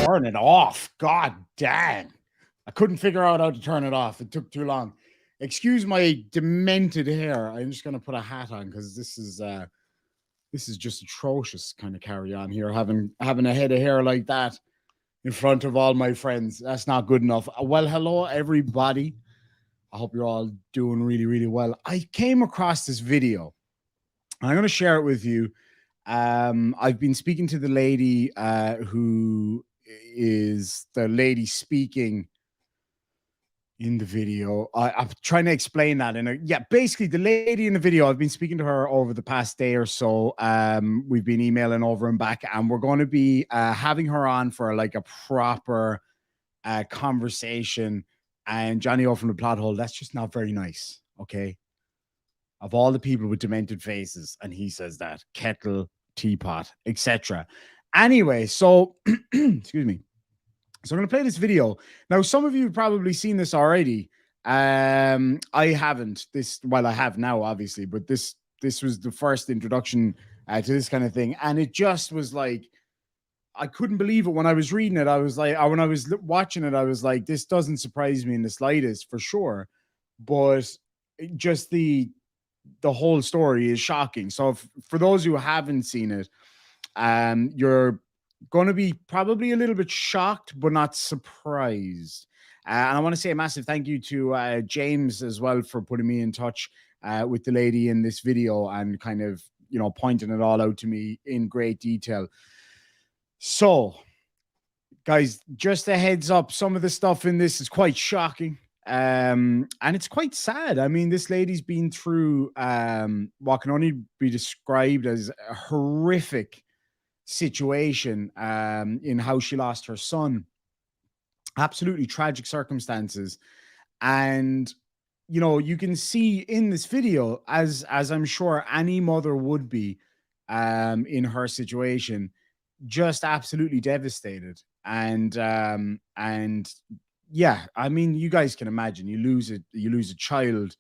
Turn it off. God damn. I couldn't figure out how to turn it off. It took too long. Excuse my demented hair. I'm just gonna put a hat on because this is just atrocious kind of carry on here. Having a head of hair like that in front of all my friends. That's not good enough. Well, hello everybody. I hope you're all doing really, really well. I came across this video. I'm going to share it with you. I've been speaking to the lady who is the lady speaking in the video. I'm trying to explain that. And yeah, basically the lady in the video, I've been speaking to her over the past day or so. We've been emailing over and back, and we're going to be having her on for like a proper conversation. And Johnny O from the plot hole, that's just not very nice. Okay. Of all the people with demented faces, and he says that kettle, teapot, etc. Anyway, so excuse me. So I'm going to play this video. Now, some of you have probably seen this already. I haven't. I have now, obviously, but this was the first introduction to this kind of thing, and it just was like, I couldn't believe it when I was reading it. I was like, when I was watching it, I was like, this doesn't surprise me in the slightest, for sure. But just the whole story is shocking. So for those who haven't seen it, you're going to be probably a little bit shocked, but not surprised. And I want to say a massive thank you to James as well for putting me in touch with the lady in this video and kind of, pointing it all out to me in great detail. So, guys, just a heads up, some of the stuff in this is quite shocking. And it's quite sad. I mean, this lady's been through what can only be described as a horrific situation in how she lost her son. Absolutely tragic circumstances. And you can see in this video, as I'm sure any mother would be in her situation, just absolutely devastated. And yeah, I mean, you guys can imagine, you lose a child,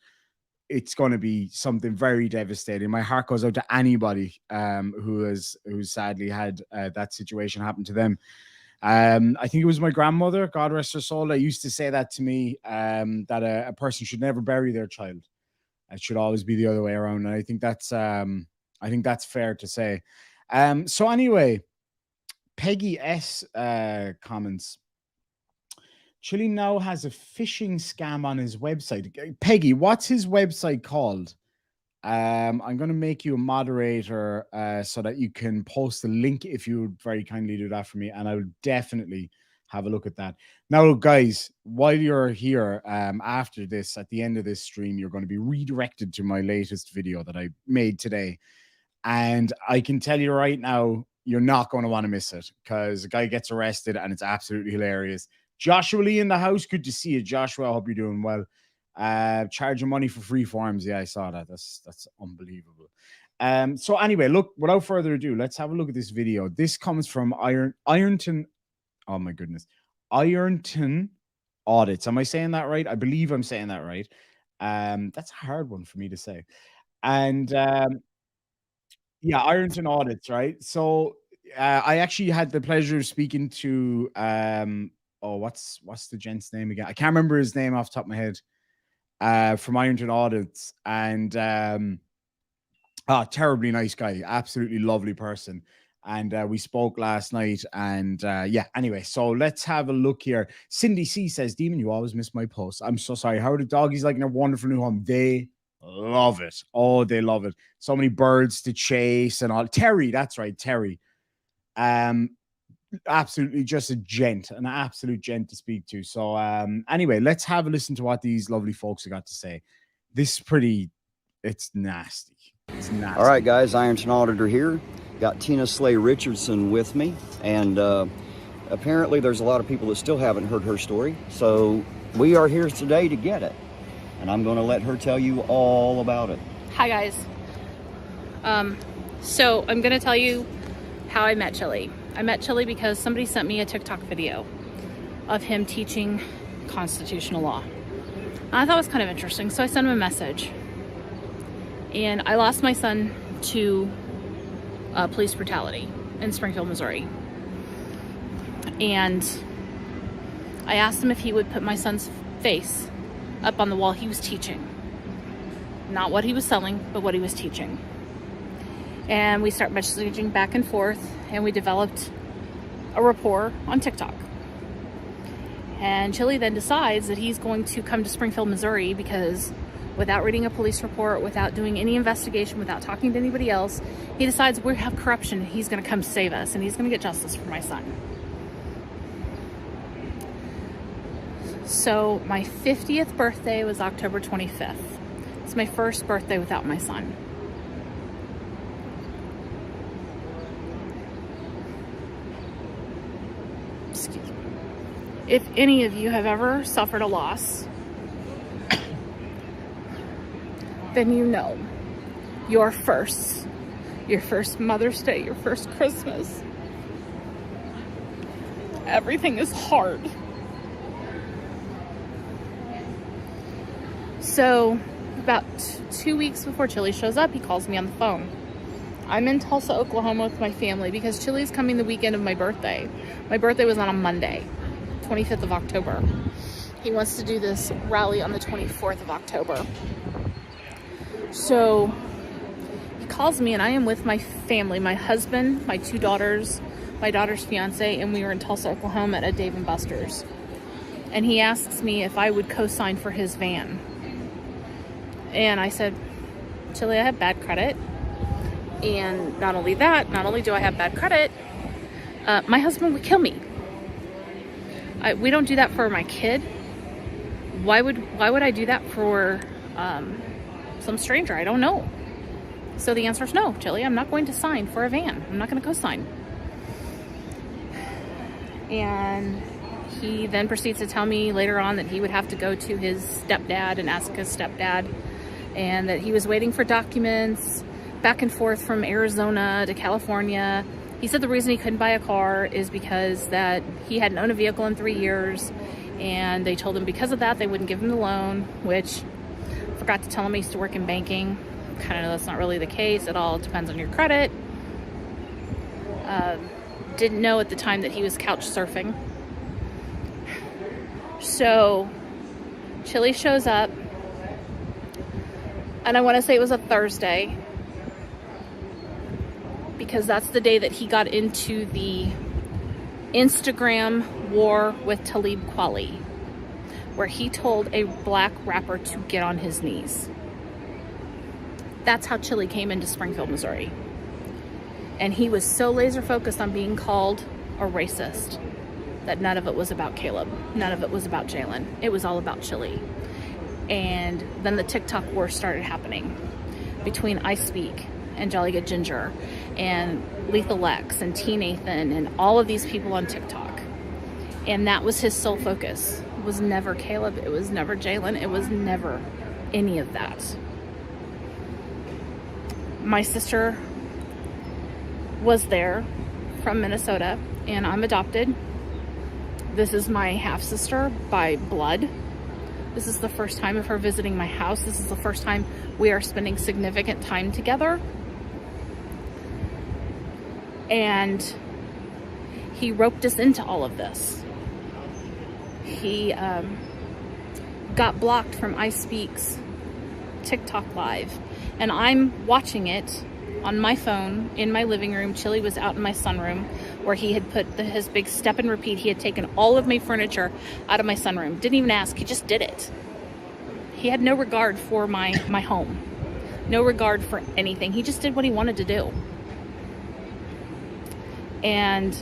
it's going to be something very devastating. My heart goes out to anybody who's sadly had that situation happen to them. I think it was my grandmother, God rest her soul, that used to say that to me, that a person should never bury their child. It should always be the other way around. And I think that's fair to say. So anyway, Peggy S comments. Chili now has a phishing scam on his website. Peggy, what's his website called? I'm going to make you a moderator so that you can post the link if you would very kindly do that for me. And I will definitely have a look at that. Now, guys, while you're here, after this, at the end of this stream, you're going to be redirected to my latest video that I made today. And I can tell you right now, you're not going to want to miss it because a guy gets arrested and it's absolutely hilarious. Joshua Lee in the house. Good to see you, Joshua. I hope you're doing well. Charging money for free forms. Yeah, I saw that. That's unbelievable. So anyway, look, without further ado, let's have a look at this video. This comes from Ironton. Oh my goodness. Ironton Audits. Am I saying that right? I believe I'm saying that right. That's a hard one for me to say. And yeah, Ironton Audits, right? So I actually had the pleasure of speaking to what's the gent's name again? I can't remember his name off the top of my head. From Ironton Audits, and terribly nice guy, absolutely lovely person. And we spoke last night, and yeah, anyway, so let's have a look here. Cindy C says, Demon, you always miss my posts. I'm so sorry. How are the doggies like in a wonderful new home? They love it. Oh, they love it. So many birds to chase and all. Terry, that's right, Terry. Absolutely just an absolute gent to speak to. So anyway, let's have a listen to what these lovely folks have got to say. This is it's nasty. It's nasty. All right, guys, Ironton Auditor here. Got Tina Slay Richardson with me, and apparently there's a lot of people that still haven't heard her story, so we are here today to get it, and I'm going to let her tell you all about it. Hi, guys. So I'm going to tell you how I met Chili. I met Chili because somebody sent me a TikTok video of him teaching constitutional law. I thought it was kind of interesting, so I sent him a message. And I lost my son to police brutality in Springfield, Missouri. And I asked him if he would put my son's face up on the wall he was teaching. Not what he was selling, but what he was teaching. And we start messaging back and forth, and we developed a rapport on TikTok. And Chili then decides that he's going to come to Springfield, Missouri, because without reading a police report, without doing any investigation, without talking to anybody else, he decides we have corruption. He's going to come save us, and he's going to get justice for my son. So my 50th birthday was October 25th. It's my first birthday without my son. Excuse me. If any of you have ever suffered a loss, then you know your first Mother's Day, your first Christmas, everything is hard. So about 2 weeks before Chili shows up, he calls me on the phone. I'm in Tulsa, Oklahoma with my family because Chili's coming the weekend of my birthday. My birthday was on a Monday, 25th of October. He wants to do this rally on the 24th of October. So he calls me, and I am with my family, my husband, my two daughters, my daughter's fiance, and we were in Tulsa, Oklahoma at a Dave & Buster's. And he asks me if I would co-sign for his van. And I said, Chili, I have bad credit. And not only do I have bad credit, my husband would kill me. We don't do that for my kid. Why would I do that for some stranger? I don't know. So the answer is no, Chili. I'm not going to sign for a van. I'm not going to co-sign. And he then proceeds to tell me later on that he would have to go to his stepdad and ask his stepdad, and that he was waiting for documents back and forth from Arizona to California. He said the reason he couldn't buy a car is because that he hadn't owned a vehicle in 3 years, and they told him because of that they wouldn't give him the loan, which I forgot to tell him I used to work in banking. Kind of know that's not really the case. It all depends on your credit. Didn't know at the time that he was couch surfing. So Chili shows up, and I want to say it was a Thursday, because that's the day that he got into the Instagram war with Talib Kweli, where he told a black rapper to get on his knees. That's how Chili came into Springfield, Missouri. And he was so laser focused on being called a racist that none of it was about Caleb. None of it was about Jalen. It was all about Chili. And then the TikTok war started happening between I Speak and Jolly Good Ginger and Lethal Lex and T Nathan and all of these people on TikTok. And that was his sole focus. It was never Caleb. It was never Jalen. It was never any of that. My sister was there from Minnesota, and I'm adopted. This is my half-sister by blood. This is the first time of her visiting my house. This is the first time we are spending significant time together. And he roped us into all of this. He got blocked from I Speak's TikTok Live. And I'm watching it on my phone in my living room. Chili was out in my sunroom where he had put his big step and repeat. He had taken all of my furniture out of my sunroom. Didn't even ask. He just did it. He had no regard for my home. No regard for anything. He just did what he wanted to do. And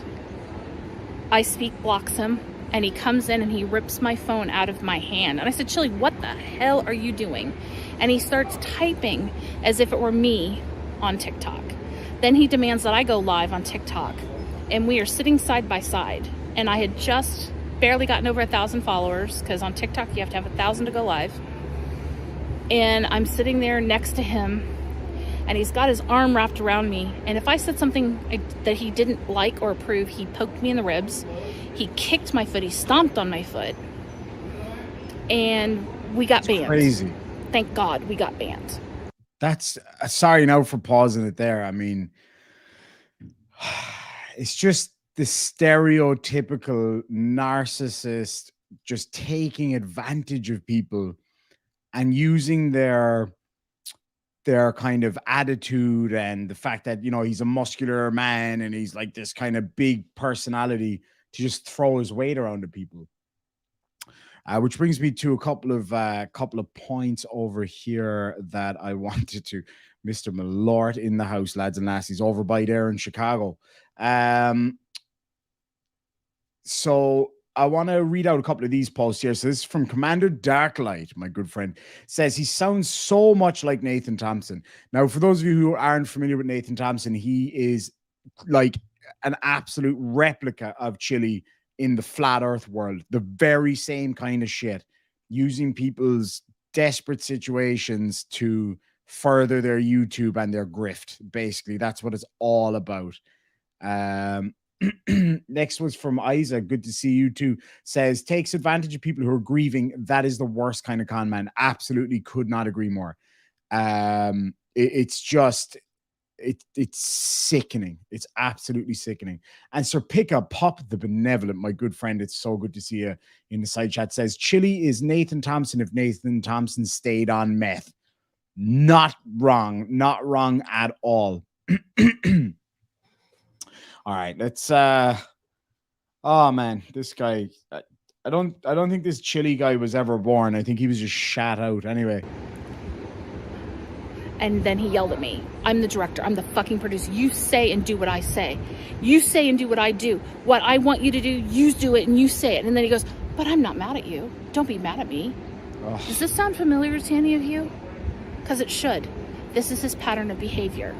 I speak blocks him, and he comes in and he rips my phone out of my hand. And I said, Chili, what the hell are you doing? And he starts typing as if it were me on TikTok. Then he demands that I go live on TikTok. And we are sitting side by side. And I had just barely gotten over 1,000 followers, because on TikTok you have to have 1,000 to go live. And I'm sitting there next to him, and he's got his arm wrapped around me. And if I said something that he didn't like or approve, he poked me in the ribs. He kicked my foot. He stomped on my foot. And we got banned. Crazy. Thank God we got banned. That's sorry now for pausing it there. I mean, it's just the stereotypical narcissist just taking advantage of people and using their kind of attitude and the fact that, you know, he's a muscular man and he's like this kind of big personality to just throw his weight around to people. Which brings me to a couple of points over here that I wanted to. Mr. Malort in the house, lads and lassies, over by there in Chicago. So I want to read out a couple of these posts here. So this is from Commander Darklight, my good friend. Says he sounds so much like Nathan Thompson. Now, for those of you who aren't familiar with Nathan Thompson, he is like an absolute replica of Chili in the flat earth world. The very same kind of shit, using people's desperate situations to further their YouTube and their grift. Basically, that's what it's all about. Next was from Isa. Good to see you too. Says takes advantage of people who are grieving. That is the worst kind of con man. Absolutely could not agree more. It's just it's sickening. It's absolutely sickening. And Sir Pickup Pop the Benevolent, my good friend, it's so good to see you in the side chat, says Chili is Nathan Thompson if Nathan Thompson stayed on meth. Not wrong at all. All right, let's oh man, this guy, I don't think this Chili guy was ever born. I think he was just shat out anyway. And then he yelled at me. I'm the director. I'm the fucking producer. You say and do what I say. You say and do what I do. What I want you to do, you do it and you say it. And then he goes, but I'm not mad at you. Don't be mad at me. Ugh. Does this sound familiar to any of you? Because it should. This is his pattern of behavior.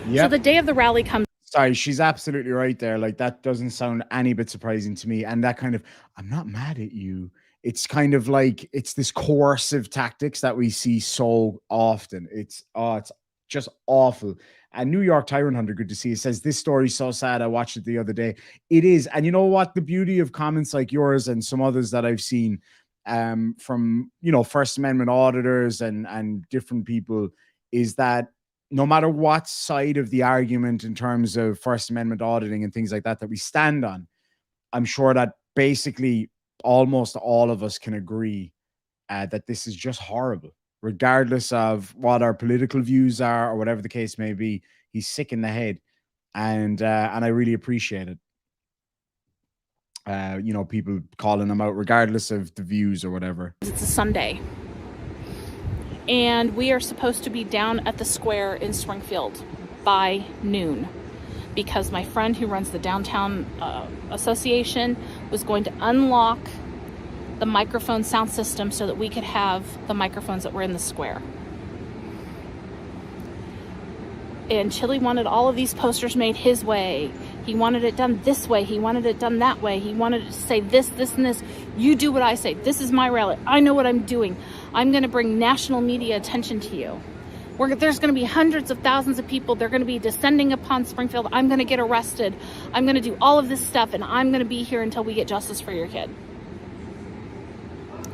Yep. So the day of the rally comes. Sorry, she's absolutely right there. Like, that doesn't sound any bit surprising to me. And that kind of, I'm not mad at you. It's kind of like, it's this coercive tactics that we see so often. It's just awful. And New York Tyrant Hunter, good to see you, says, this story's so sad. I watched it the other day. It is. And you know what? The beauty of comments like yours and some others that I've seen from, you know, First Amendment auditors and different people is that no matter what side of the argument in terms of First Amendment auditing and things like that we stand on, I'm sure that basically almost all of us can agree that this is just horrible, regardless of what our political views are or whatever the case may be. He's sick in the head, and I really appreciate it. You know, people calling him out regardless of the views or whatever. It's a Sunday, and we are supposed to be down at the square in Springfield by noon, because my friend who runs the downtown association was going to unlock the microphone sound system so that we could have the microphones that were in the square. And Chili wanted all of these posters made his way. He wanted it done this way. He wanted it done that way. He wanted to say this, this, and this. You do what I say. This is my rally. I know what I'm doing. I'm going to bring national media attention to you. There's going to be hundreds of thousands of people. They're going to be descending upon Springfield. I'm going to get arrested. I'm going to do all of this stuff, and I'm going to be here until we get justice for your kid.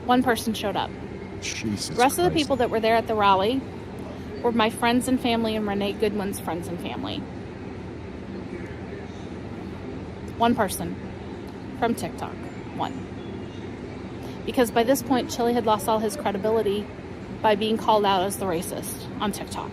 One person showed up. Jesus the rest Christ. of the people that were there at the rally were my friends and family and Renee Goodwin's friends and family. One person from TikTok. One. Because by this point, Chili had lost all his credibility by being called out as the racist on TikTok.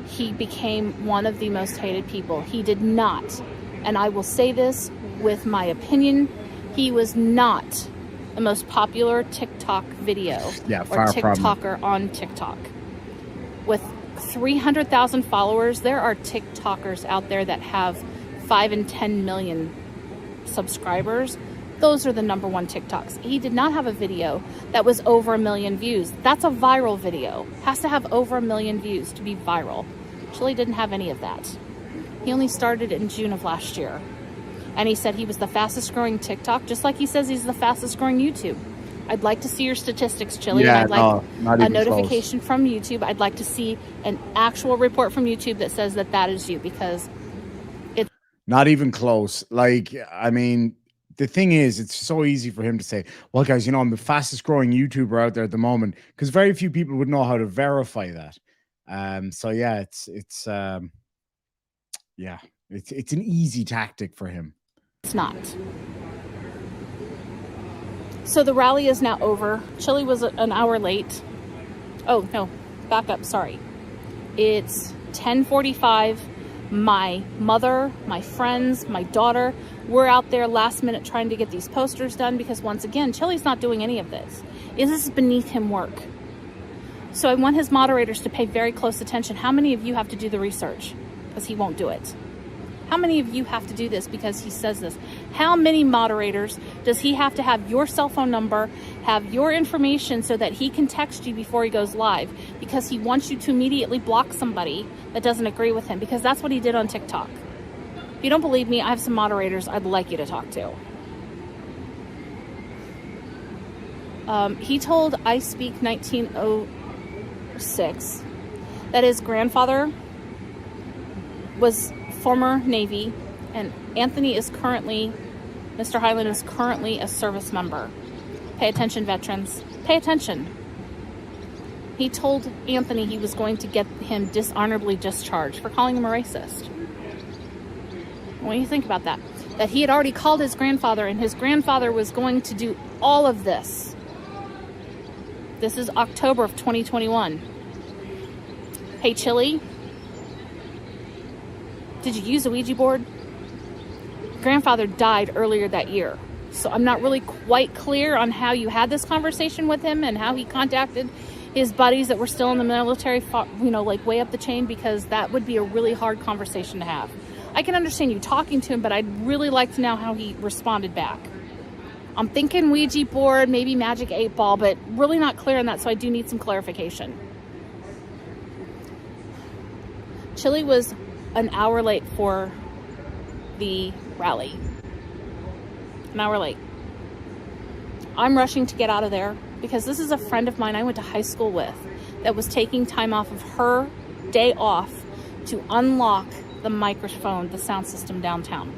He became one of the most hated people. He did not, and I will say this with my opinion, he was not the most popular TikTok video or TikToker on TikTok. With 300,000 followers, there are TikTokers out there that have 5 and 10 million subscribers. Those are the #1 TikToks. He did not have a video that was over 1 million views. That's a viral video. Has to have over 1 million views to be viral. Chili didn't have any of that. He only started in June of last year. And he said he was the fastest growing TikTok, just like he says he's the fastest growing YouTube. I'd like to see your statistics, Chili. Yeah, I'd like a notification from YouTube. I'd like to see an actual report from YouTube that says that that is you, because it's not even close. Like, I mean, the thing is, it's so easy for him to say, well, guys, you know, I'm the fastest growing YouTuber out there at the moment, because very few people would know how to verify that. So yeah, it's an easy tactic for him. It's not. So the rally is now over. Chili was an hour late. Oh, no. Back up. Sorry. It's 10:45. My mother, my friends, my daughter, we're out there last minute trying to get these posters done because, once again, Chili's not doing any of this. This is beneath him work. So I want his moderators to pay very close attention. How many of you have to do the research? Because he won't do it. How many of you have to do this because he says this? How many moderators does he have to have your cell phone number, have your information so that he can text you before he goes live? Because he wants you to immediately block somebody that doesn't agree with him, because that's what he did on TikTok. If you don't believe me, I have some moderators I'd like you to talk to. He told I Speak 1906 that his grandfather was former Navy, and Mr. Highland is currently a service member. Pay attention, veterans. Pay attention. He told Anthony he was going to get him dishonorably discharged for calling him a racist. What do you think about that? That he had already called his grandfather, and his grandfather was going to do all of this. This is October of 2021. Hey, Chili, did you use a Ouija board? Grandfather died earlier that year. So I'm not really quite clear on how you had this conversation with him and how he contacted his buddies that were still in the military, you know, like way up the chain, because that would be a really hard conversation to have. I can understand you talking to him, but I'd really like to know how he responded back. I'm thinking Ouija board, maybe magic 8-ball, but really not clear on that, so I do need some clarification. Chili was an hour late for the rally. An hour late. I'm rushing to get out of there because this is a friend of mine I went to high school with that was taking time off of her day off to unlock the microphone, the sound system downtown.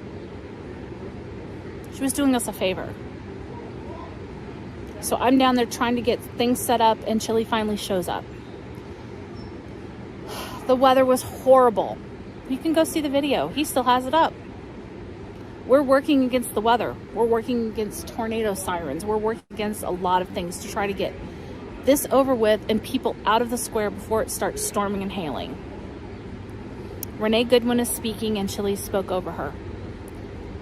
She was doing us a favor. So I'm down there trying to get things set up, and Chili finally shows up. The weather was horrible. You can go see the video. He still has it up. We're working against the weather. We're working against tornado sirens. We're working against a lot of things to try to get this over with and people out of the square before it starts storming and hailing. Renee Goodwin is speaking, and Chili spoke over her.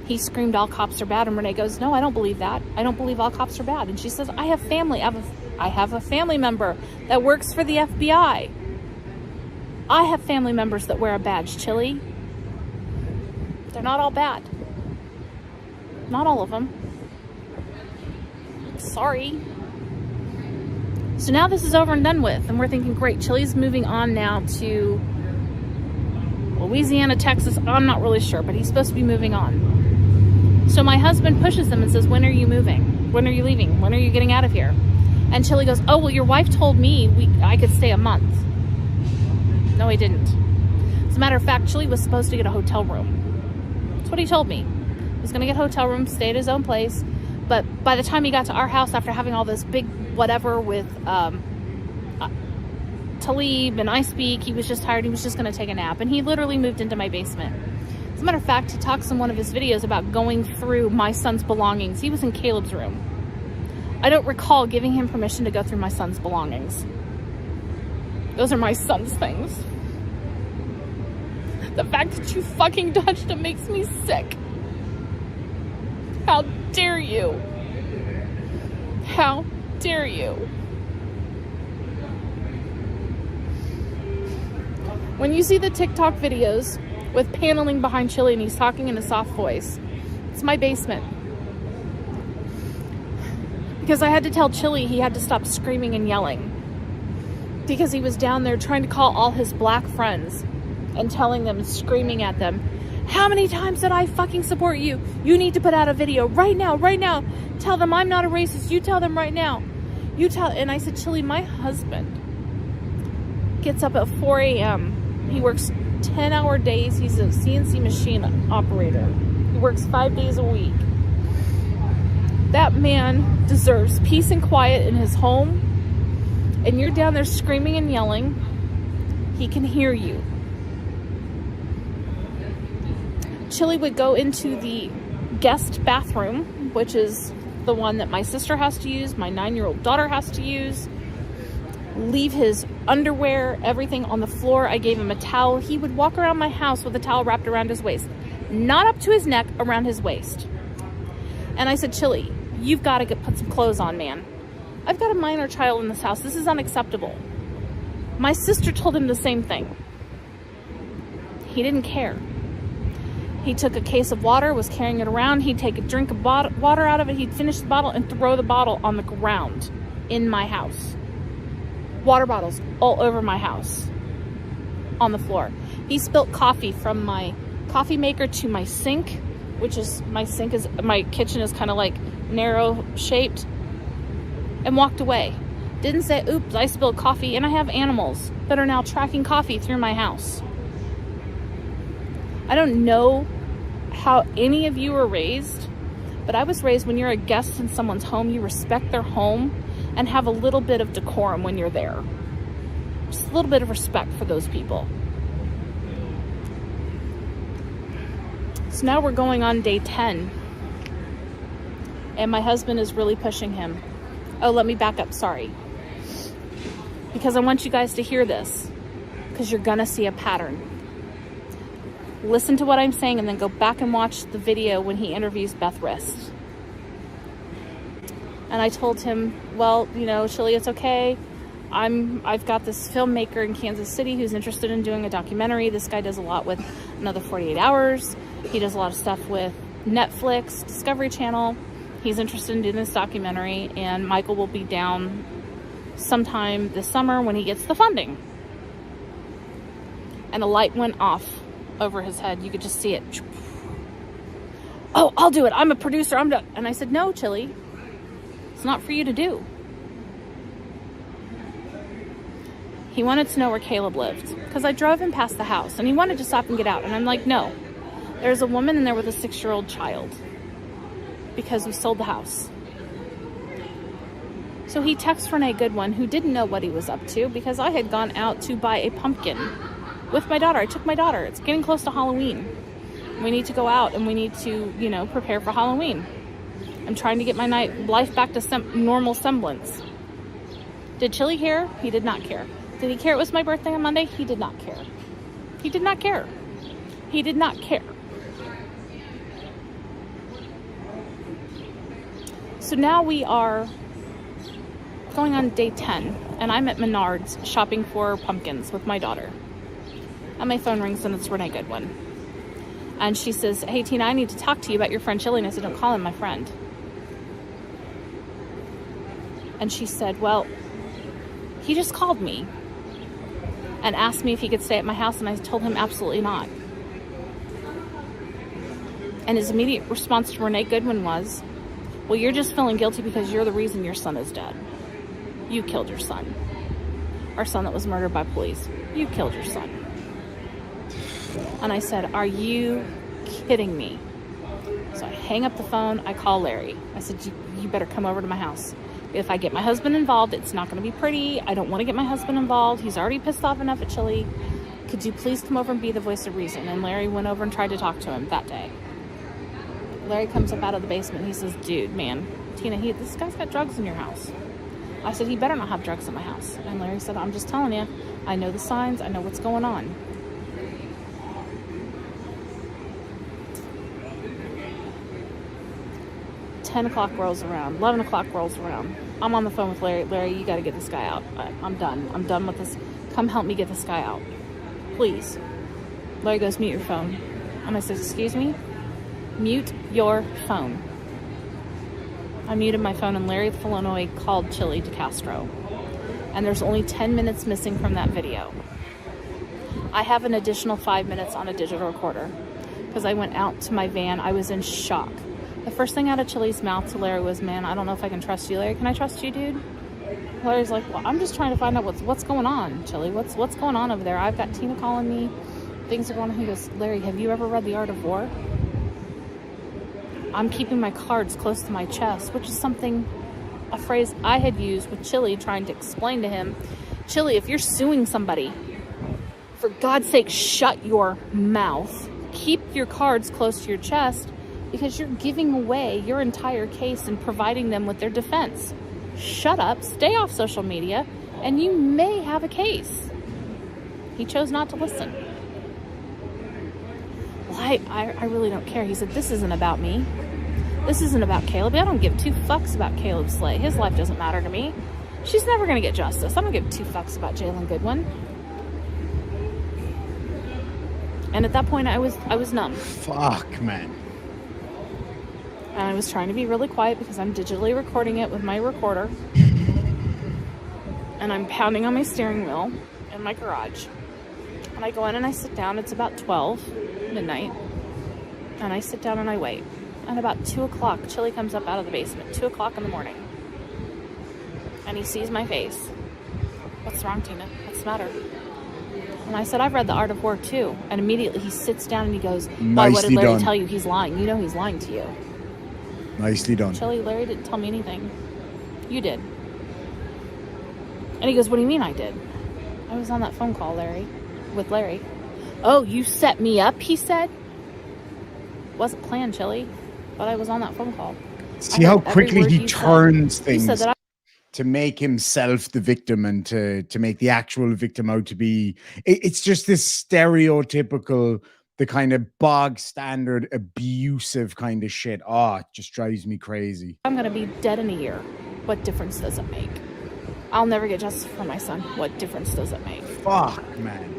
He screamed, "All cops are bad." And Renee goes, "No, I don't believe that. I don't believe all cops are bad." And she says, "I have family. I have a family member that works for the FBI. I have family members that wear a badge, Chili. They're not all bad. Not all of them. Sorry." So now this is over and done with, and we're thinking, great, Chili's moving on now to Louisiana, Texas. I'm not really sure, but he's supposed to be moving on. So my husband pushes him and says, "When are you moving? When are you leaving? When are you getting out of here?" And Chili goes, "Oh, well, your wife told me I could stay a month." No, he didn't. As a matter of fact, Chili was supposed to get a hotel room. That's what he told me. He was going to get a hotel room, stay at his own place. But by the time he got to our house, after having all this big whatever with Talib and I Speak, he was just tired. He was just going to take a nap. And he literally moved into my basement. As a matter of fact, he talks in one of his videos about going through my son's belongings. He was in Caleb's room. I don't recall giving him permission to go through my son's belongings. Those are my son's things. The fact that you fucking touched him makes me sick. How dare you? How dare you? When you see the TikTok videos with paneling behind Chili and he's talking in a soft voice, it's my basement. Because I had to tell Chili he had to stop screaming and yelling. Because he was down there trying to call all his black friends and telling them and screaming at them, how many times did I fucking support you? You need to put out a video right now, right now. Tell them I'm not a racist. You tell them right now. And I said, Chili, my husband gets up at 4 a.m. He works 10-hour days. He's a CNC machine operator. He works 5 days a week. That man deserves peace and quiet in his home. And you're down there screaming and yelling. He can hear you. Chili would go into the guest bathroom, which is the one that my sister has to use, my 9-year-old daughter has to use, leave his underwear, everything on the floor. I gave him a towel. He would walk around my house with a towel wrapped around his waist, not up to his neck, around his waist. And I said, Chili, you've got to put some clothes on, man. I've got a minor child in this house. This is unacceptable. My sister told him the same thing. He didn't care. He took a case of water, was carrying it around. He'd take a drink of water out of it. He'd finish the bottle and throw the bottle on the ground in my house. Water bottles all over my house on the floor. He spilt coffee from my coffee maker to my sink, which is, my kitchen is kind of like narrow shaped, and walked away. Didn't say, oops, I spilled coffee. And I have animals that are now tracking coffee through my house. I don't know how any of you were raised, but I was raised when you're a guest in someone's home, you respect their home and have a little bit of decorum when you're there. Just a little bit of respect for those people. So now we're going on day 10. And my husband is really pushing him. Oh, let me back up, sorry. Because I want you guys to hear this. Because you're gonna see a pattern. Listen to what I'm saying and then go back and watch the video when he interviews Beth Rist. And I told him, well, you know, Chili, it's okay. I've got this filmmaker in Kansas City who's interested in doing a documentary. This guy does a lot with Another 48 Hours. He does a lot of stuff with Netflix, Discovery Channel. He's interested in doing this documentary, and Michael will be down sometime this summer when he gets the funding. And a light went off over his head. You could just see it. Oh, I'll do it. I'm a producer. I'm done. And I said, no, Chili. It's not for you to do. He wanted to know where Caleb lived because I drove him past the house and he wanted to stop and get out. And I'm like, no, there's a woman in there with a 6-year-old child because we sold the house. So he texts Renee Goodwin, who didn't know what he was up to because I had gone out to buy a pumpkin with my daughter. I took my daughter. It's getting close to Halloween. We need to go out and we need to, you know, prepare for Halloween. I'm trying to get my life back to normal semblance. Did Chili care? He did not care. Did he care it was my birthday on Monday? He did not care. He did not care. He did not care. So now we are going on day 10 and I'm at Menards shopping for pumpkins with my daughter. And my phone rings and it's Renee Goodwin. And she says, hey Tina, I need to talk to you about your friend Chili. And I said, don't call him my friend. And she said, well, he just called me and asked me if he could stay at my house. And I told him absolutely not. And his immediate response to Renee Goodwin was, well, you're just feeling guilty because you're the reason your son is dead. You killed your son. Our son that was murdered by police. You killed your son. And I said, are you kidding me? So I hang up the phone. I call Larry. I said, you better come over to my house. If I get my husband involved, it's not going to be pretty. I don't want to get my husband involved. He's already pissed off enough at Chili. Could you please come over and be the voice of reason? And Larry went over and tried to talk to him that day. Larry comes up out of the basement. He says, dude, man, Tina, this guy's got drugs in your house. I said, he better not have drugs in my house. And Larry said, I'm just telling you, I know the signs. I know what's going on. 10 o'clock rolls around, 11 o'clock rolls around. I'm on the phone with Larry. Larry, you got to get this guy out. I'm done. I'm done with this. Come help me get this guy out. Please. Larry goes, mute your phone. And I said, excuse me? Mute your phone. I muted my phone, and Larry Flournoy called Chili DeCastro. And there's only 10 minutes missing from that video. I have an additional 5 minutes on a digital recorder because I went out to my van. I was in shock. The first thing out of Chili's mouth to Larry was, man, I don't know if I can trust you. Larry, can I trust you, dude? Larry's like, well, I'm just trying to find out what's going on, Chili. What's going on over there? I've got Tina calling me. Things are going on. He goes, Larry, have you ever read The Art of War? I'm keeping my cards close to my chest, which is a phrase I had used with Chili, trying to explain to him, Chili, if you're suing somebody, for God's sake, shut your mouth. Keep your cards close to your chest, because you're giving away your entire case and providing them with their defense. Shut up, stay off social media, and you may have a case. He chose not to listen. Well, I really don't care. He said, this isn't about me. This isn't about Caleb. I don't give two fucks about Caleb Slay. His life doesn't matter to me. She's never going to get justice. I don't give two fucks about Jalen Goodwin. And at that point, I was numb. Fuck, man. And I was trying to be really quiet because I'm digitally recording it with my recorder. And I'm pounding on my steering wheel in my garage. And I go in and I sit down. It's about 12 midnight. And I sit down and I wait. And about 2 o'clock, Chili comes up out of the basement. 2 o'clock in the morning. And he sees my face. What's wrong, Tina? What's the matter? And I said, I've read The Art of War too. And immediately he sits down and he goes, why, what did Larry tell you? He's lying. You know he's lying to you. Nicely done. Chili, Larry didn't tell me anything. You did. And he goes, what do you mean I did? I was on that phone call, Larry, with Larry. Oh, you set me up, he said. Wasn't planned, Chili, but I was on that phone call. See how quickly he turns things. He said that to make himself the victim and to make the actual victim out to be, it's just this stereotypical, the kind of bog standard abusive kind of shit. Oh, it just drives me crazy. I'm going to be dead in a year. What difference does it make? I'll never get justice for my son. What difference does it make? Fuck, man.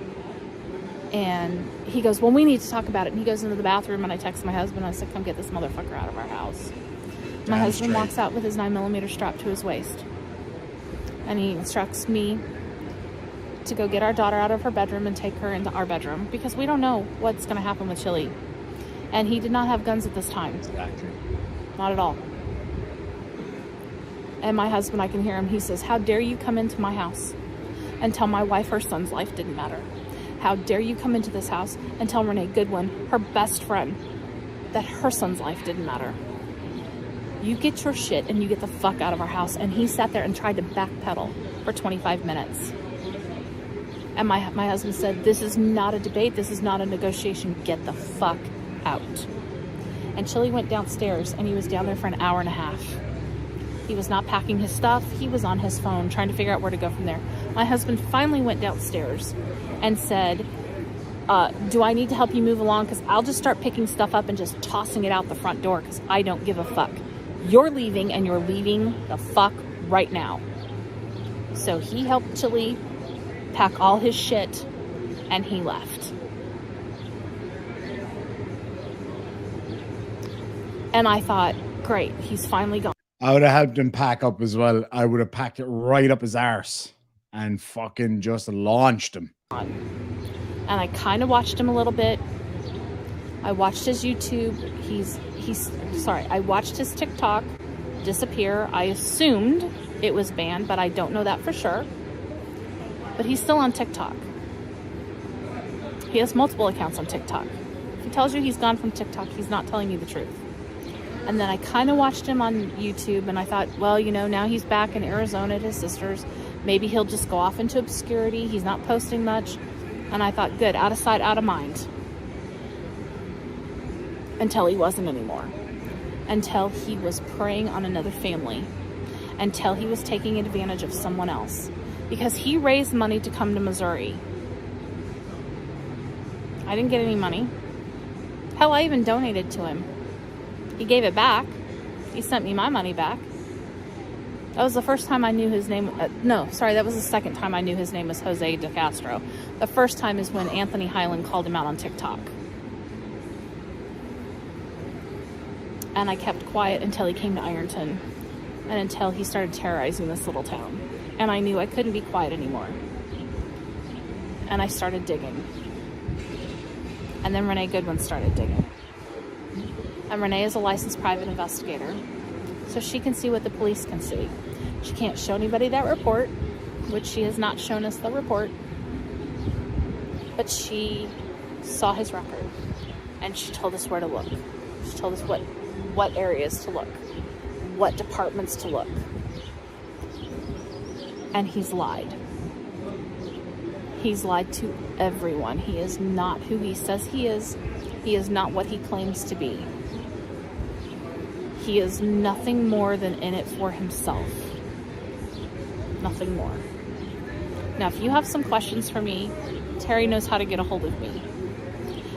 And he goes, well, we need to talk about it. And he goes into the bathroom and I text my husband. I said, come get this motherfucker out of our house. My husband walks out with his 9mm strapped to his waist. And he instructs me to go get our daughter out of her bedroom and take her into our bedroom because we don't know what's going to happen with Chili. And he did not have guns at this time. Exactly. Not at all. And my husband, I can hear him. He says, how dare you come into my house and tell my wife her son's life didn't matter? How dare you come into this house and tell Renee Goodwin, her best friend, that her son's life didn't matter? You get your shit and you get the fuck out of our house. And he sat there and tried to backpedal for 25 minutes. And my husband said, this is not a debate. This is not a negotiation. Get the fuck out. And Chili went downstairs and he was down there for an hour and a half. He was not packing his stuff. He was on his phone trying to figure out where to go from there. My husband finally went downstairs and said, do I need to help you move along? Because I'll just start picking stuff up and just tossing it out the front door because I don't give a fuck. You're leaving and you're leaving the fuck right now. So he helped Chili pack all his shit and he left. And I thought, great, he's finally gone. I would have helped him pack up as well. I would have packed it right up his arse and fucking just launched him. And I kind of watched him a little bit. I watched his YouTube. I watched his TikTok disappear. I assumed it was banned, but I don't know that for sure. But he's still on TikTok. He has multiple accounts on TikTok. If he tells you he's gone from TikTok, he's not telling you the truth. And then I kind of watched him on YouTube and I thought, well, you know, now he's back in Arizona at his sister's. Maybe he'll just go off into obscurity. He's not posting much. And I thought, good, out of sight, out of mind. Until he wasn't anymore. Until he was preying on another family. Until he was taking advantage of someone else. Because he raised money to come to Missouri. I didn't get any money. Hell, I even donated to him. He gave it back. He sent me my money back. That was the first time I knew his name. That was the second time I knew his name was Jose De Castro. The first time is when Anthony Highland called him out on TikTok. And I kept quiet until he came to Ironton and until he started terrorizing this little town. And I knew I couldn't be quiet anymore. And I started digging. And then Renee Goodwin started digging. And Renee is a licensed private investigator, so she can see what the police can see. She can't show anybody that report, which she has not shown us the report, but she saw his record, and she told us where to look. She told us what areas to look, what departments to look. And he's lied. He's lied to everyone. He is not who he says he is. He is not what he claims to be. He is nothing more than in it for himself. Nothing more. Now, if you have some questions for me, Terry knows how to get a hold of me.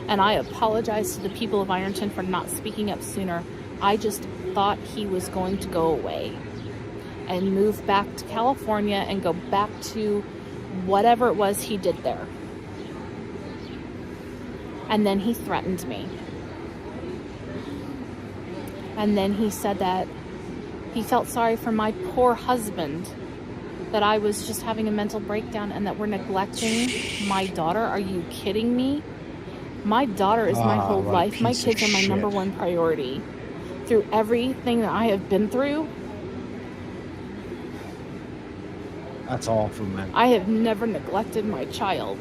And I apologize to the people of Ironton for not speaking up sooner. I just thought he was going to go away and move back to California and go back to whatever it was he did there. And then he threatened me. And then he said that he felt sorry for my poor husband, that I was just having a mental breakdown and that we're neglecting my daughter. Are you kidding me? My daughter is my whole life. My kids are my number one priority. Through everything that I have been through, That's awful, man. I have never neglected my child.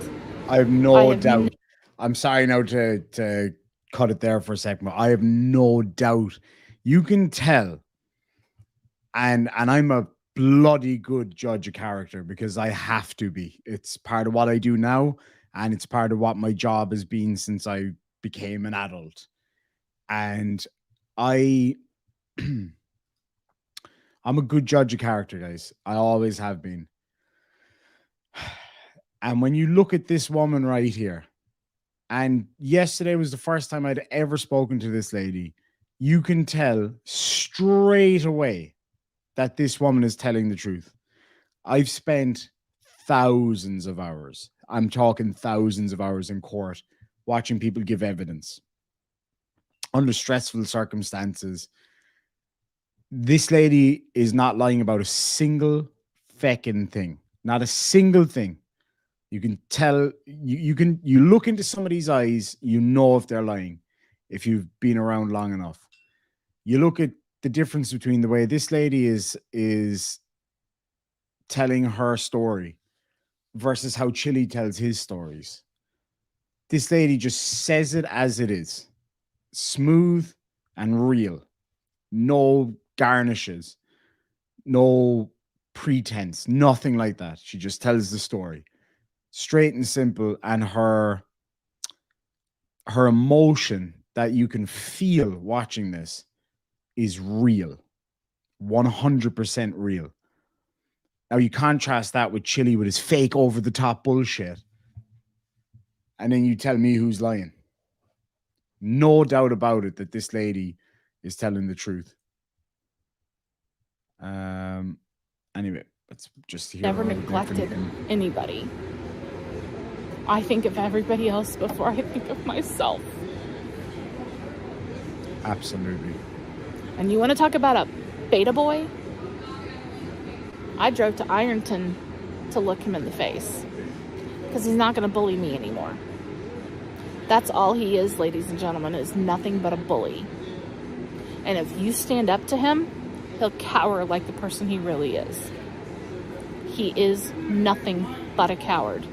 I have no doubt. I'm sorry now to cut it there for a second, but I have no doubt. You can tell, and I'm a bloody good judge of character because I have to be. It's part of what I do now, and it's part of what my job has been since I became an adult. And I'm a good judge of character, guys. I always have been. And when you look at this woman right here, and yesterday was the first time I'd ever spoken to this lady, you can tell straight away that this woman is telling the truth. I've spent thousands of hours, I'm talking thousands of hours in court, watching people give evidence under stressful circumstances. This lady is not lying about a single feckin' thing. Not a single thing. You can tell, you look into somebody's eyes, you know if they're lying, if you've been around long enough. You look at the difference between the way this lady is telling her story versus how Chili tells his stories. This lady just says it as it is. Smooth and real. No garnishes. No pretense. Nothing like that. She just tells the story. Straight and simple. And her emotion that you can feel watching this is real. 100% real. Now you contrast that with Chili with his fake over-the-top bullshit. And then you tell me who's lying. No doubt about it that this lady is telling the truth. Anyway, let's just hear. Never neglected anybody. I think of everybody else before I think of myself. Absolutely. And you want to talk about a beta boy? I drove to Ironton to look him in the face because he's not going to bully me anymore. That's all he is, ladies and gentlemen, is nothing but a bully. And if you stand up to him, he'll cower like the person he really is. He is nothing but a coward.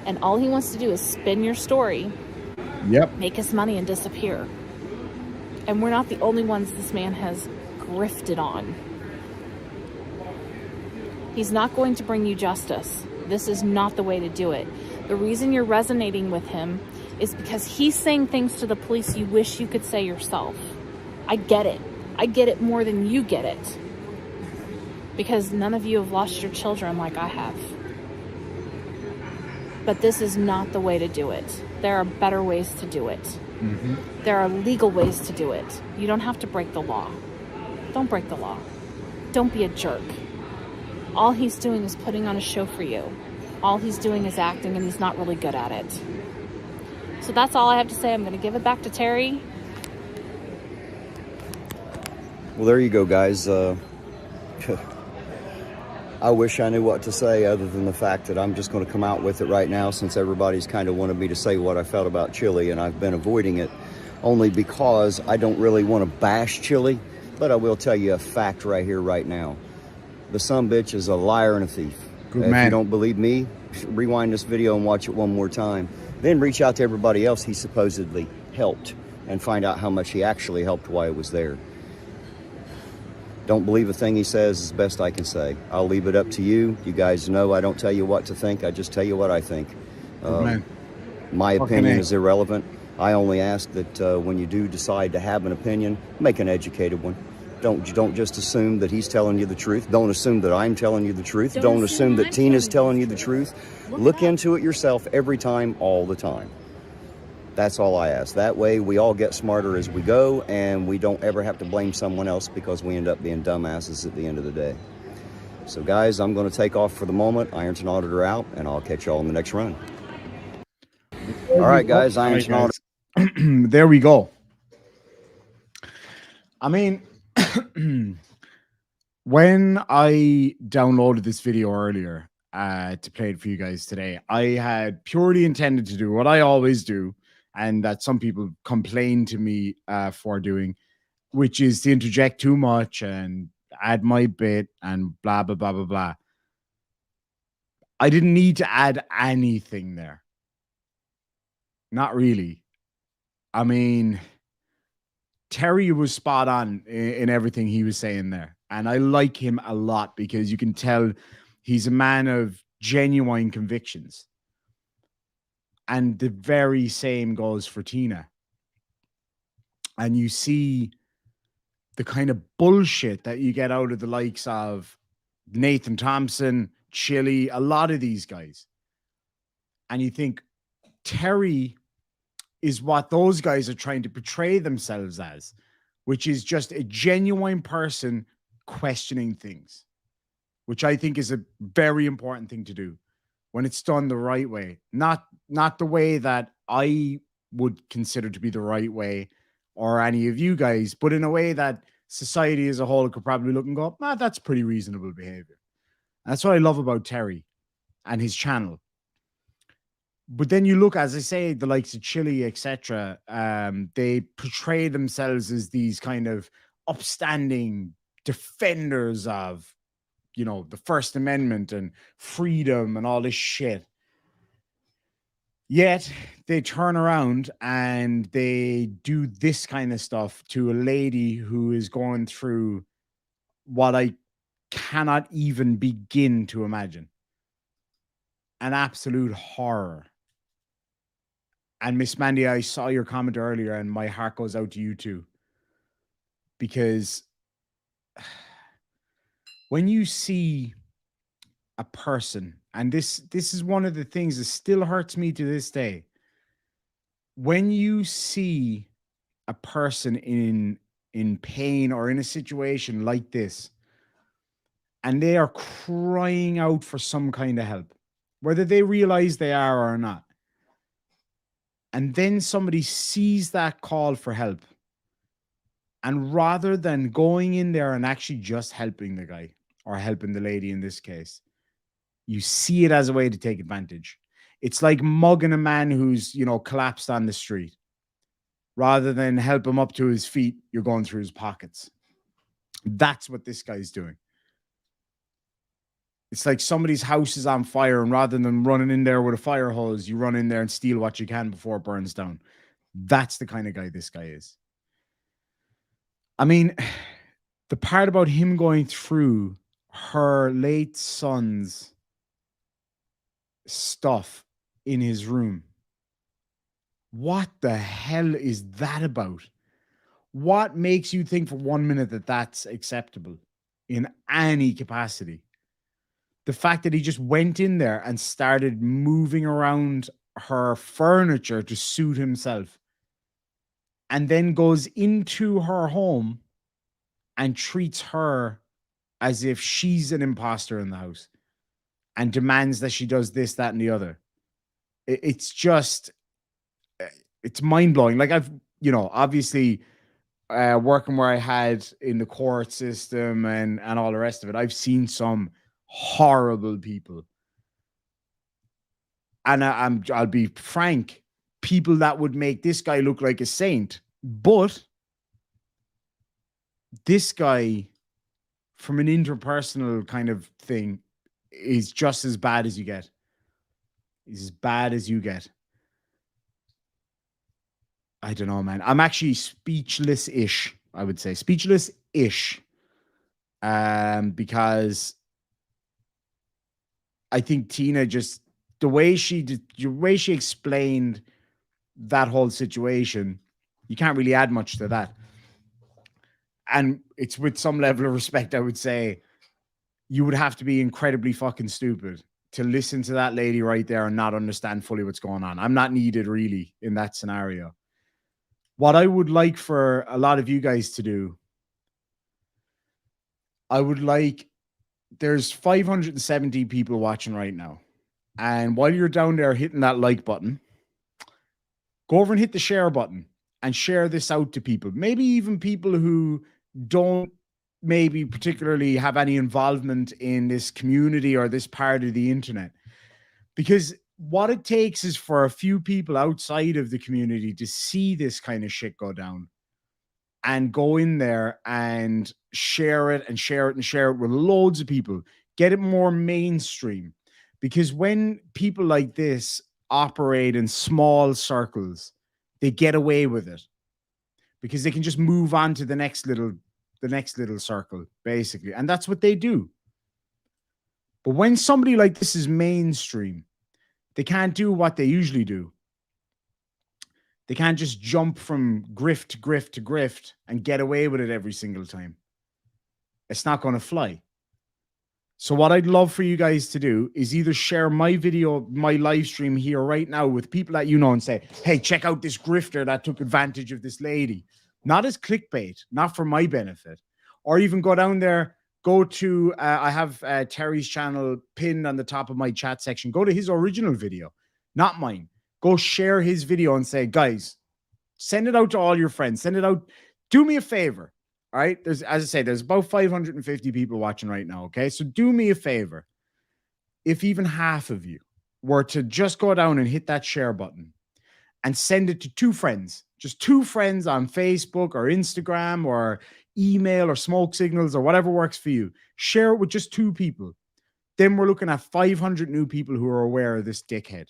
And all he wants to do is spin your story, make his money, and disappear. And we're not the only ones this man has grifted on. He's not going to bring you justice. This is not the way to do it. The reason you're resonating with him is because he's saying things to the police you wish you could say yourself. I get it. I get it more than you get it. Because none of you have lost your children like I have. But this is not the way to do it. There are better ways to do it. Mm-hmm. There are legal ways to do it. You don't have to break the law. Don't break the law. Don't be a jerk. All he's doing is putting on a show for you. All he's doing is acting, and he's not really good at it. So that's all I have to say. I'm going to give it back to Terry. Well, there you go, guys. I wish I knew what to say other than the fact that I'm just going to come out with it right now, since everybody's kind of wanted me to say what I felt about Chili, and I've been avoiding it only because I don't really want to bash Chili, but I will tell you a fact right here, right now. The sumbitch is a liar and a thief. Good If man. you don't believe me, rewind this video and watch it one more time. Then reach out to everybody else he supposedly helped and find out how much he actually helped while he was there. Don't believe a thing he says is best I can say. I'll leave it up to you. You guys know I don't tell you what to think. I just tell you what I think. Man. My Fucking opinion A. is irrelevant. I only ask that when you do decide to have an opinion, make an educated one. Don't just assume that he's telling you the truth. Don't assume that I'm telling you the truth. Don't assume that Tina's telling you the truth. Look into it yourself every time, all the time. That's all I ask. That way we all get smarter as we go, and we don't ever have to blame someone else because we end up being dumbasses at the end of the day. So guys, I'm going to take off for the moment. Ironton Auditor out, and I'll catch y'all in the next run. All right, guys. Ironton Auditor. There we go. I mean, when I downloaded this video earlier to play it for you guys today, I had purely intended to do what I always do, and that some people complain to me for doing, which is to interject too much and add my bit and blah, blah, blah, blah, blah. I didn't need to add anything there. Not really. I mean, Terry was spot on in everything he was saying there. And I like him a lot because you can tell he's a man of genuine convictions. And the very same goes for Tina. And you see the kind of bullshit that you get out of the likes of Nathan Thompson, Chili, a lot of these guys. And you think Terry is what those guys are trying to portray themselves as, which is just a genuine person questioning things, which I think is a very important thing to do when it's done the right way. Not the way that I would consider to be the right way, or any of you guys, but in a way that society as a whole could probably look and go, that's pretty reasonable behavior. And that's what I love about Terry and his channel. But then you look, as I say, the likes of Chili, etc. They portray themselves as these kind of upstanding defenders of, you know, the First Amendment and freedom and all this shit. Yet they turn around and they do this kind of stuff to a lady who is going through what I cannot even begin to imagine. An absolute horror. And Miss Mandy, I saw your comment earlier and my heart goes out to you too. Because when you see a person, and this is one of the things that still hurts me to this day. When you see a person in pain or in a situation like this, and they are crying out for some kind of help, whether they realize they are or not, and then somebody sees that call for help, and rather than going in there and actually just helping the guy or helping the lady in this case, you see it as a way to take advantage. It's like mugging a man who's, you know, collapsed on the street. Rather than help him up to his feet, you're going through his pockets. That's what this guy's doing. It's like somebody's house is on fire, and rather than running in there with a fire hose, you run in there and steal what you can before it burns down. That's the kind of guy this guy is. I mean, the part about him going through her late son's stuff in his room. What the hell is that about? What makes you think for 1 minute that that's acceptable in any capacity? The fact that he just went in there and started moving around her furniture to suit himself, and then goes into her home and treats her as if she's an imposter in the house and demands that she does this, that, and the other. It's just, it's mind blowing. Like I've, obviously working where I had in the court system and all the rest of it, I've seen some horrible people. And I'll be frank, people that would make this guy look like a saint, but this guy, from an interpersonal kind of thing, is just as bad as you get. He's as bad as you get. I don't know, man. I'm actually speechless-ish, I would say. Speechless-ish. Because I think Tina just, the way she explained that whole situation, you can't really add much to that. And it's with some level of respect, I would say, you would have to be incredibly fucking stupid to listen to that lady right there and not understand fully what's going on. I'm not needed really in that scenario. What I would like for a lot of you guys to do, there's 570 people watching right now. And while you're down there hitting that like button, go over and hit the share button and share this out to people. Maybe even people who don't maybe particularly have any involvement in this community or this part of the internet. Because what it takes is for a few people outside of the community to see this kind of shit go down and go in there and share it and share it and share it with loads of people. Get it more mainstream. Because when people like this operate in small circles, they get away with it because they can just move on to the next little circle, basically. And that's what they do. But when somebody like this is mainstream, they can't do what they usually do. They can't just jump from grift to grift to grift and get away with it every single time. It's not going to fly. So what I'd love for you guys to do is either share my video, my live stream here right now with people that you know and say, hey, check out this grifter that took advantage of this lady. Not as clickbait, not for my benefit. Or even go down there, go to, I have Terry's channel pinned on the top of my chat section. Go to his original video, not mine. Go share his video and say, guys, send it out to all your friends. Send it out. Do me a favor. All right. As I say, there's about 550 people watching right now. Okay. So do me a favor. If even half of you were to just go down and hit that share button and send it to 2 friends, just 2 friends on Facebook or Instagram or email or smoke signals or whatever works for you. Share it with just 2 people. Then we're looking at 500 new people who are aware of this dickhead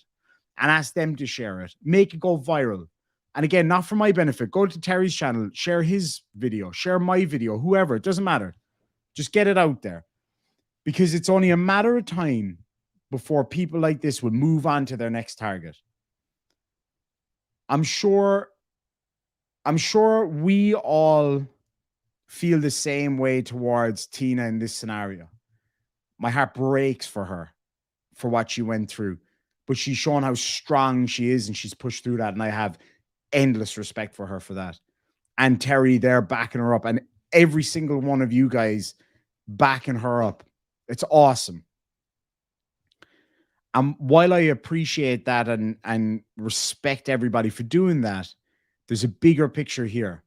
and ask them to share it. Make it go viral. And again, not for my benefit. Go to Terry's channel, share his video, share my video, whoever. It doesn't matter. Just get it out there. Because it's only a matter of time before people like this will move on to their next target. I'm sure we all feel the same way towards Tina in this scenario. My heart breaks for her, for what she went through. But she's shown how strong she is and she's pushed through that. And I have endless respect for her for that. And Terry there backing her up and every single one of you guys backing her up. It's awesome. While I appreciate that and respect everybody for doing that, there's a bigger picture here.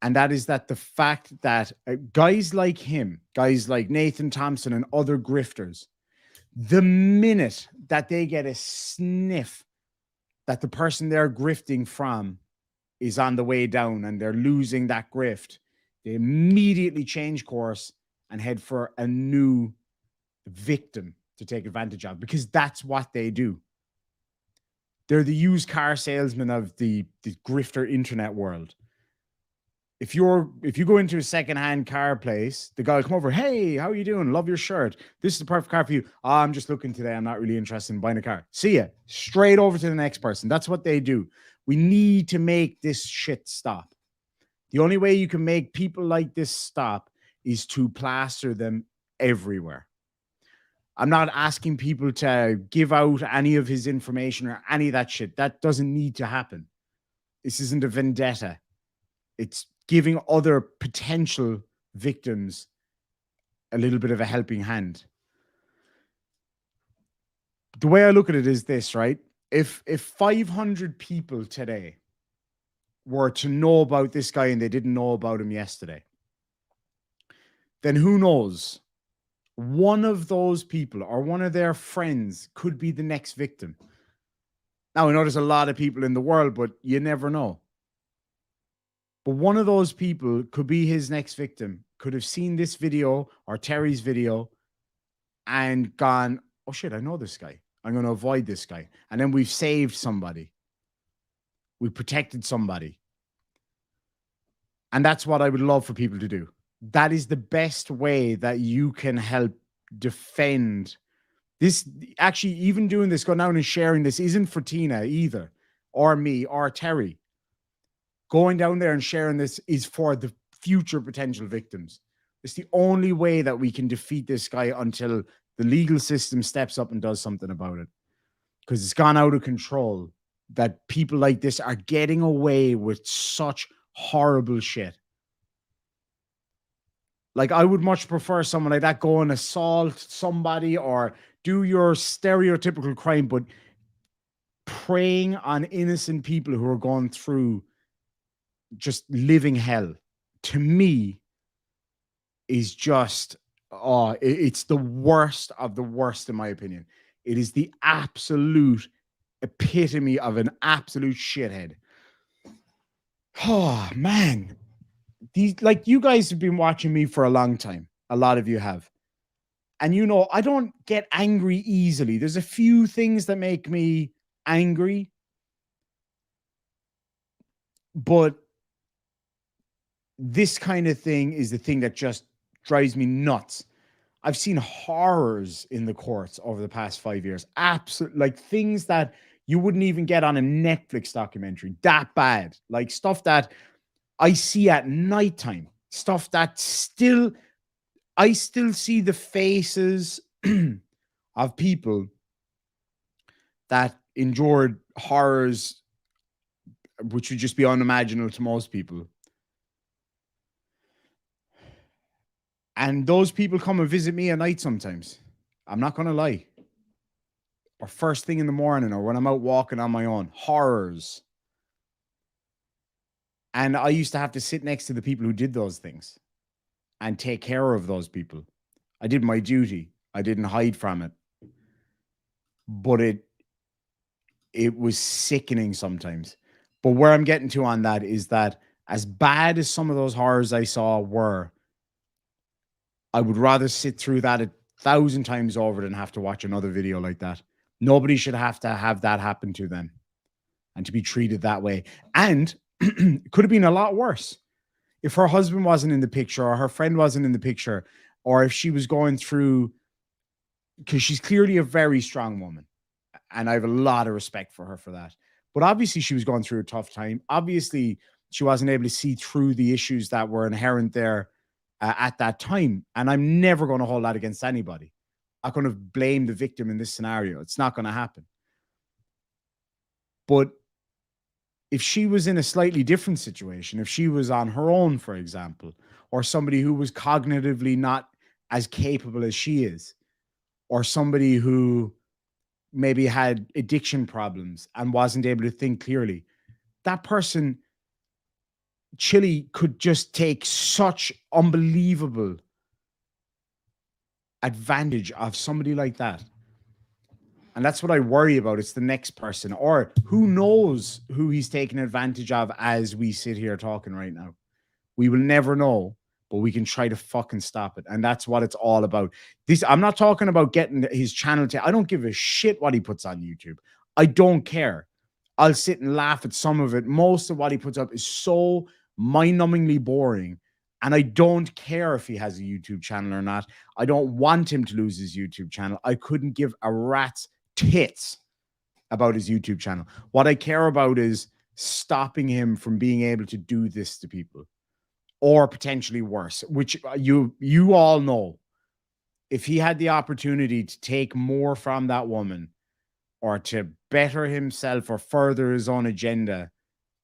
And that is that the fact that guys like him, guys like Nathan Thompson and other grifters, the minute that they get a sniff that the person they're grifting from is on the way down and they're losing that grift, they immediately change course and head for a new victim to take advantage of, because that's what they do. They're the used car salesman of the grifter internet world. If you go into a secondhand car place, the guy will come over, hey, how are you doing? Love your shirt. This is the perfect car for you. Oh, I'm just looking today. I'm not really interested in buying a car. See ya. Straight over to the next person. That's what they do. We need to make this shit stop. The only way you can make people like this stop is to plaster them everywhere. I'm not asking people to give out any of his information or any of that shit. That doesn't need to happen. This isn't a vendetta. It's giving other potential victims a little bit of a helping hand. The way I look at it is this, right? If 500 people today were to know about this guy and they didn't know about him yesterday, then who knows? One of those people or one of their friends could be the next victim. Now, I know there's a lot of people in the world, but you never know. But one of those people could be his next victim, could have seen this video or Terry's video and gone, oh shit, I know this guy. I'm going to avoid this guy. And then we've saved somebody. We protected somebody. And that's what I would love for people to do. That is the best way that you can help defend this. Actually, even doing this, going down and sharing this isn't for Tina either, or me, or Terry. Going down there and sharing this is for the future potential victims. It's the only way that we can defeat this guy until the legal system steps up and does something about it. Because it's gone out of control that people like this are getting away with such horrible shit. Like, I would much prefer someone like that go and assault somebody or do your stereotypical crime, but preying on innocent people who are going through just living hell, to me, is just, it's the worst of the worst, in my opinion. It is the absolute epitome of an absolute shithead. Oh, man. These, like, you guys have been watching me for a long time. A lot of you have. And you know, I don't get angry easily. There's a few things that make me angry. But this kind of thing is the thing that just drives me nuts. I've seen horrors in the courts over the past 5 years. Absolute, like things that you wouldn't even get on a Netflix documentary. That bad. Like stuff that I see at nighttime. Stuff that I still see the faces of people that endured horrors which would just be unimaginable to most people. And those people come and visit me at night sometimes. I'm not going to lie. Or first thing in the morning, or when I'm out walking on my own. Horrors. And I used to have to sit next to the people who did those things and take care of those people. I did my duty. I didn't hide from it. But it was sickening sometimes. But where I'm getting to on that is that as bad as some of those horrors I saw were, I would rather sit through that 1,000 times over than have to watch another video like that. Nobody should have to have that happen to them and to be treated that way. And it could have been a lot worse if her husband wasn't in the picture or her friend wasn't in the picture, or if she was going through, because she's clearly a very strong woman. And I have a lot of respect for her for that. But obviously she was going through a tough time. Obviously she wasn't able to see through the issues that were inherent there at that time. And I'm never going to hold that against anybody. I'm not going to blame the victim in this scenario. It's not going to happen. But if she was in a slightly different situation, if she was on her own, for example, or somebody who was cognitively not as capable as she is, or somebody who maybe had addiction problems and wasn't able to think clearly, that person, Chile, could just take such unbelievable advantage of somebody like that. And that's what I worry about. It's the next person, or who knows who he's taking advantage of as we sit here talking right now. We will never know, but we can try to fucking stop it. And that's what it's all about. This, I'm not talking about getting his channel to, I don't give a shit what he puts on YouTube. I don't care. I'll sit and laugh at some of it. Most of what he puts up is so mind-numbingly boring. And I don't care if he has a YouTube channel or not. I don't want him to lose his YouTube channel. I couldn't give a rat's tits about his YouTube channel. What I care about is stopping him from being able to do this to people, or potentially worse, which you all know. If he had the opportunity to take more from that woman, or to better himself or further his own agenda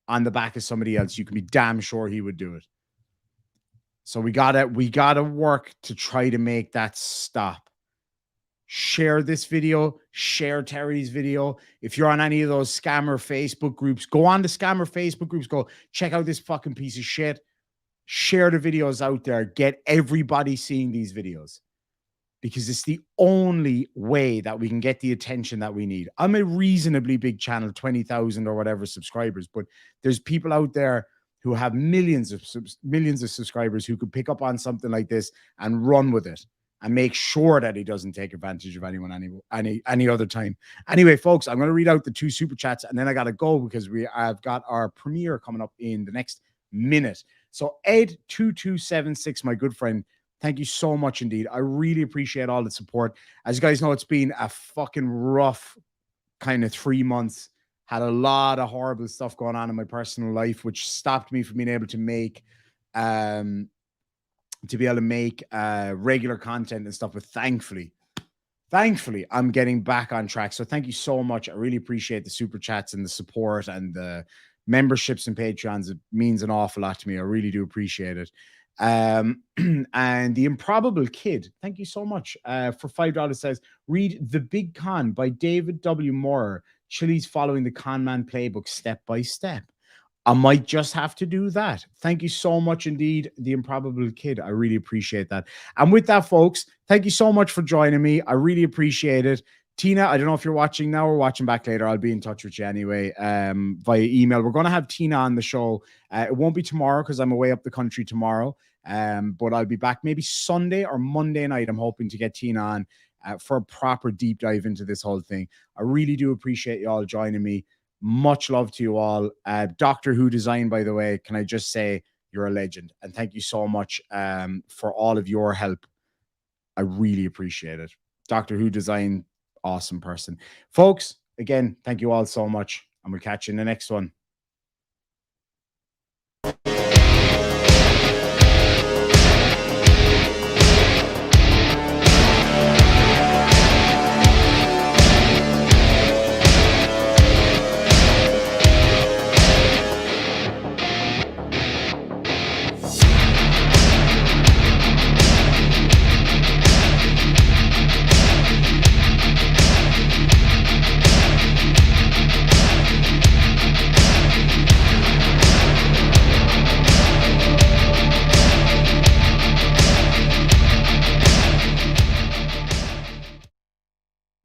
on the back of somebody else, you can be damn sure he would do it. So we gotta work to try to make that stop. Share this video, share Terry's video. If you're on any of those scammer Facebook groups, go on the scammer Facebook groups, go check out this fucking piece of shit. Share the videos out there. Get everybody seeing these videos, because it's the only way that we can get the attention that we need. I'm a reasonably big channel, 20,000 or whatever subscribers, but there's people out there who have millions of subscribers who could pick up on something like this and run with it and make sure that he doesn't take advantage of anyone any other time. Anyway, folks, I'm going to read out the 2 super chats and then I got to go because I've got our premiere coming up in the next minute. So Ed2276, my good friend, thank you so much indeed. I really appreciate all the support. As you guys know, it's been a fucking rough kind of 3 months. Had a lot of horrible stuff going on in my personal life, which stopped me from being able to make regular content and stuff. But thankfully, I'm getting back on track. So thank you so much. I really appreciate the super chats and the support and the memberships and Patreons. It means an awful lot to me. I really do appreciate it. And the Improbable Kid, thank you so much for $5, says read The Big Con by David W. Moore. Chili's following the con man playbook step by step. I might just have to do that. Thank you so much indeed, The Improbable Kid. I really appreciate that. And with that, folks, thank you so much for joining me. I really appreciate it. Tina, I don't know if you're watching now or watching back later. I'll be in touch with you anyway via email. We're going to have Tina on the show. It won't be tomorrow because I'm away up the country tomorrow. But I'll be back maybe Sunday or Monday night. I'm hoping to get Tina on for a proper deep dive into this whole thing. I really do appreciate you all joining me. Much love to you all. Doctor Who Design, by the way, can I just say you're a legend. And thank you so much for all of your help. I really appreciate it. Doctor Who Design, awesome person. Folks, again, thank you all so much. And we'll catch you in the next one.